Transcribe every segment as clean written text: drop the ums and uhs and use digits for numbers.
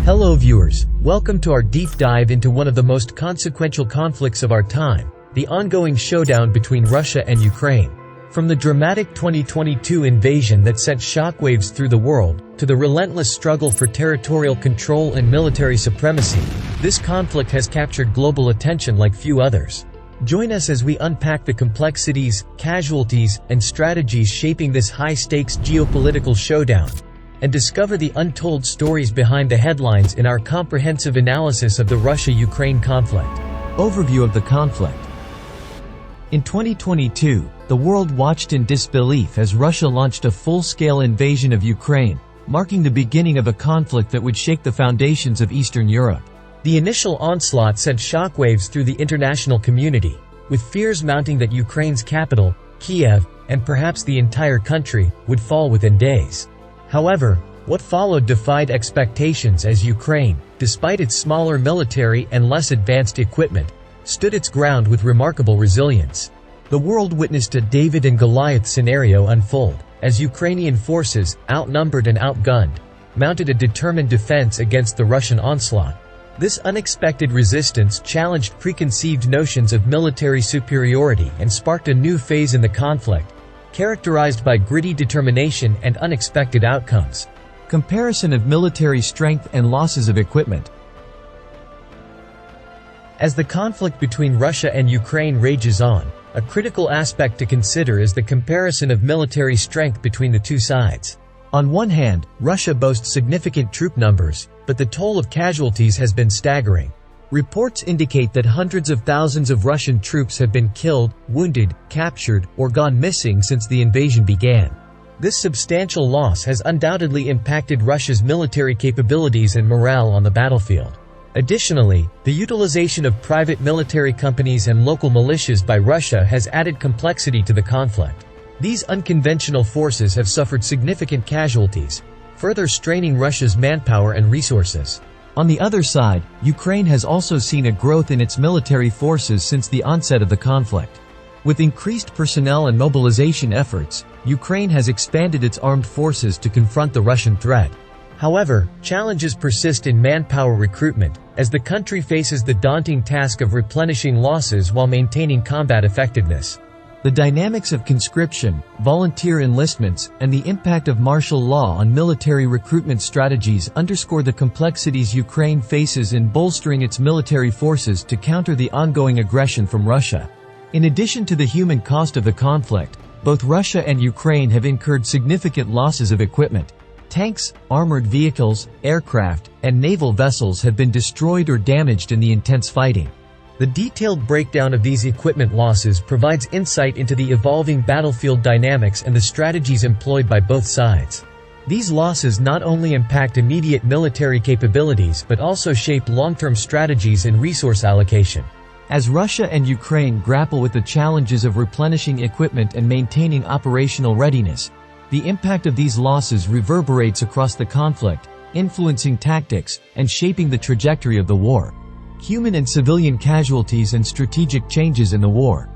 Hello viewers, welcome to our deep dive into one of the most consequential conflicts of our time, the ongoing showdown between Russia and Ukraine. From the dramatic 2022 invasion that sent shockwaves through the world, to the relentless struggle for territorial control and military supremacy, this conflict has captured global attention like few others. Join us as we unpack the complexities, casualties, and strategies shaping this high-stakes geopolitical showdown, and discover the untold stories behind the headlines in our comprehensive analysis of the Russia-Ukraine conflict. Overview of the conflict. In 2022, the world watched in disbelief as Russia launched a full-scale invasion of Ukraine, marking the beginning of a conflict that would shake the foundations of Eastern Europe. The initial onslaught sent shockwaves through the international community, with fears mounting that Ukraine's capital, Kiev, and perhaps the entire country, would fall within days. However, what followed defied expectations as Ukraine, despite its smaller military and less advanced equipment, stood its ground with remarkable resilience. The world witnessed a David and Goliath scenario unfold, as Ukrainian forces, outnumbered and outgunned, mounted a determined defense against the Russian onslaught. This unexpected resistance challenged preconceived notions of military superiority and sparked a new phase in the conflict, characterized by gritty determination and unexpected outcomes. Comparison of military strength and losses of equipment. As the conflict between Russia and Ukraine rages on, a critical aspect to consider is the comparison of military strength between the two sides. On one hand, Russia boasts significant troop numbers, but the toll of casualties has been staggering. Reports indicate that hundreds of thousands of Russian troops have been killed, wounded, captured, or gone missing since the invasion began. This substantial loss has undoubtedly impacted Russia's military capabilities and morale on the battlefield. Additionally, the utilization of private military companies and local militias by Russia has added complexity to the conflict. These unconventional forces have suffered significant casualties, further straining Russia's manpower and resources. On the other side, Ukraine has also seen a growth in its military forces since the onset of the conflict. With increased personnel and mobilization efforts, Ukraine has expanded its armed forces to confront the Russian threat. However, challenges persist in manpower recruitment, as the country faces the daunting task of replenishing losses while maintaining combat effectiveness. The dynamics of conscription, volunteer enlistments, and the impact of martial law on military recruitment strategies underscore the complexities Ukraine faces in bolstering its military forces to counter the ongoing aggression from Russia. In addition to the human cost of the conflict, both Russia and Ukraine have incurred significant losses of equipment. Tanks, armored vehicles, aircraft, and naval vessels have been destroyed or damaged in the intense fighting. The detailed breakdown of these equipment losses provides insight into the evolving battlefield dynamics and the strategies employed by both sides. These losses not only impact immediate military capabilities but also shape long-term strategies and resource allocation. As Russia and Ukraine grapple with the challenges of replenishing equipment and maintaining operational readiness, the impact of these losses reverberates across the conflict, influencing tactics and shaping the trajectory of the war. Human and civilian casualties and strategic changes in the war.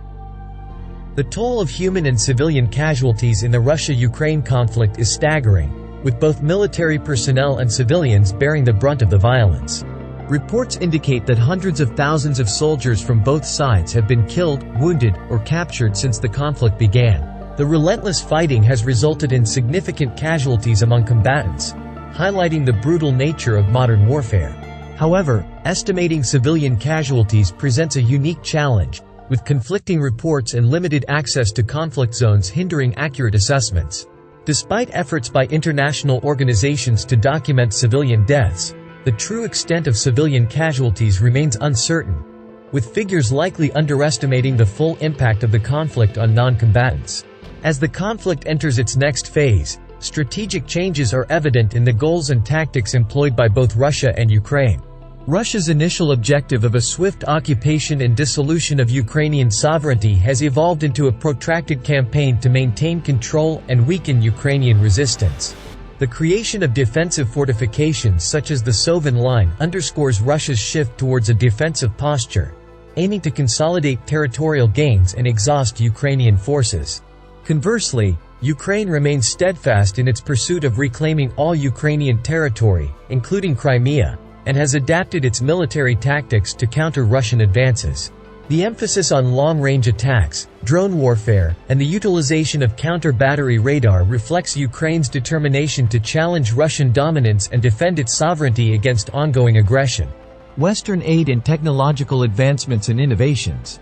The toll of human and civilian casualties in the Russia-Ukraine conflict is staggering, with both military personnel and civilians bearing the brunt of the violence. Reports indicate that hundreds of thousands of soldiers from both sides have been killed, wounded, or captured since the conflict began. The relentless fighting has resulted in significant casualties among combatants, highlighting the brutal nature of modern warfare. However, estimating civilian casualties presents a unique challenge, with conflicting reports and limited access to conflict zones hindering accurate assessments. Despite efforts by international organizations to document civilian deaths, the true extent of civilian casualties remains uncertain, with figures likely underestimating the full impact of the conflict on non-combatants. As the conflict enters its next phase, strategic changes are evident in the goals and tactics employed by both Russia and Ukraine. Russia's initial objective of a swift occupation and dissolution of Ukrainian sovereignty has evolved into a protracted campaign to maintain control and weaken Ukrainian resistance. The creation of defensive fortifications such as the Sovan Line underscores Russia's shift towards a defensive posture, aiming to consolidate territorial gains and exhaust Ukrainian forces. Conversely, Ukraine remains steadfast in its pursuit of reclaiming all Ukrainian territory, including Crimea, and has adapted its military tactics to counter Russian advances. The emphasis on long-range attacks, drone warfare, and the utilization of counter-battery radar reflects Ukraine's determination to challenge Russian dominance and defend its sovereignty against ongoing aggression. Western aid and technological advancements and innovations.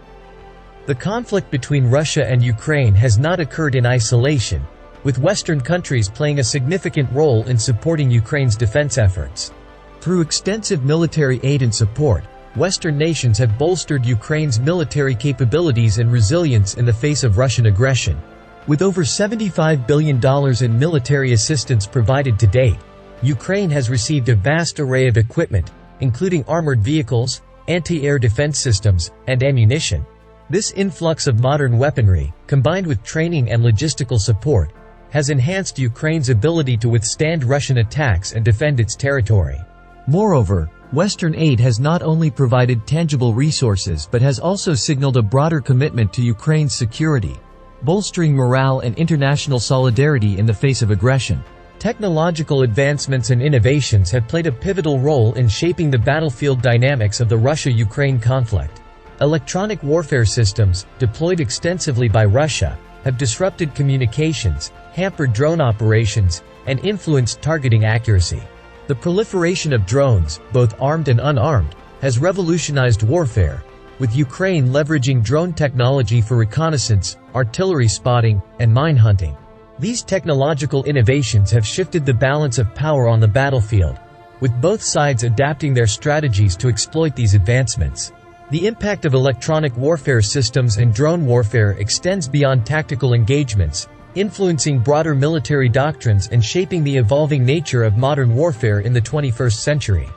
The conflict between Russia and Ukraine has not occurred in isolation, with Western countries playing a significant role in supporting Ukraine's defense efforts. Through extensive military aid and support, Western nations have bolstered Ukraine's military capabilities and resilience in the face of Russian aggression. With over $75 billion in military assistance provided to date, Ukraine has received a vast array of equipment, including armored vehicles, anti-air defense systems, and ammunition. This influx of modern weaponry, combined with training and logistical support, has enhanced Ukraine's ability to withstand Russian attacks and defend its territory. Moreover, Western aid has not only provided tangible resources but has also signaled a broader commitment to Ukraine's security, bolstering morale and international solidarity in the face of aggression. Technological advancements and innovations have played a pivotal role in shaping the battlefield dynamics of the Russia-Ukraine conflict. Electronic warfare systems, deployed extensively by Russia, have disrupted communications, hampered drone operations, and influenced targeting accuracy. The proliferation of drones, both armed and unarmed, has revolutionized warfare, with Ukraine leveraging drone technology for reconnaissance, artillery spotting, and mine hunting. These technological innovations have shifted the balance of power on the battlefield, with both sides adapting their strategies to exploit these advancements. The impact of electronic warfare systems and drone warfare extends beyond tactical engagements, influencing broader military doctrines and shaping the evolving nature of modern warfare in the 21st century.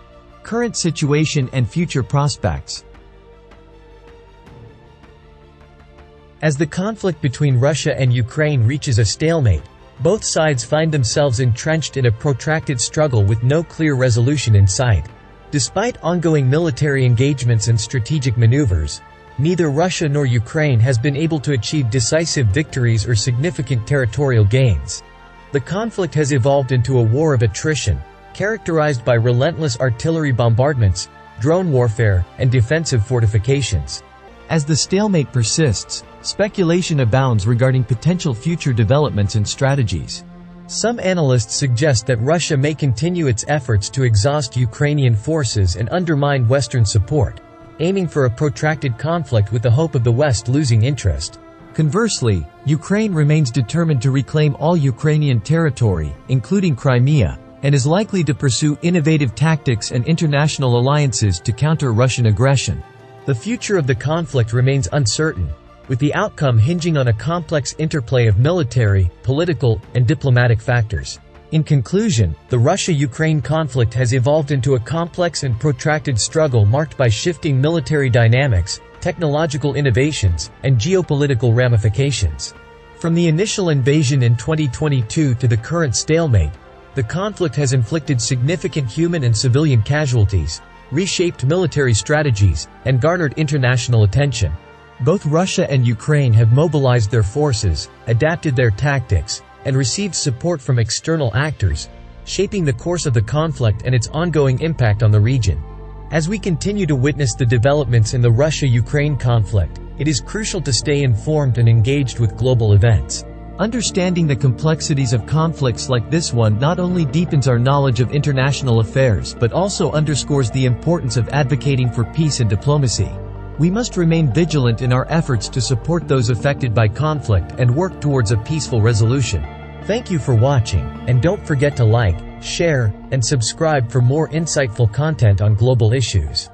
Current situation and future prospects. As the conflict between Russia and Ukraine reaches a stalemate, both sides find themselves entrenched in a protracted struggle with no clear resolution in sight. Despite ongoing military engagements and strategic maneuvers, neither Russia nor Ukraine has been able to achieve decisive victories or significant territorial gains. The conflict has evolved into a war of attrition, characterized by relentless artillery bombardments, drone warfare, and defensive fortifications. As the stalemate persists, speculation abounds regarding potential future developments and strategies. Some analysts suggest that Russia may continue its efforts to exhaust Ukrainian forces and undermine Western support, aiming for a protracted conflict with the hope of the West losing interest. Conversely, Ukraine remains determined to reclaim all Ukrainian territory, including Crimea, and is likely to pursue innovative tactics and international alliances to counter Russian aggression. The future of the conflict remains uncertain, with the outcome hinging on a complex interplay of military, political, and diplomatic factors. In conclusion, the Russia-Ukraine conflict has evolved into a complex and protracted struggle marked by shifting military dynamics, technological innovations, and geopolitical ramifications. From the initial invasion in 2022 to the current stalemate, the conflict has inflicted significant human and civilian casualties, reshaped military strategies, and garnered international attention. Both Russia and Ukraine have mobilized their forces, adapted their tactics, and received support from external actors, shaping the course of the conflict and its ongoing impact on the region. As we continue to witness the developments in the Russia-Ukraine conflict, it is crucial to stay informed and engaged with global events. Understanding the complexities of conflicts like this one not only deepens our knowledge of international affairs but also underscores the importance of advocating for peace and diplomacy. We must remain vigilant in our efforts to support those affected by conflict and work towards a peaceful resolution. Thank you for watching, and don't forget to like, share, and subscribe for more insightful content on global issues.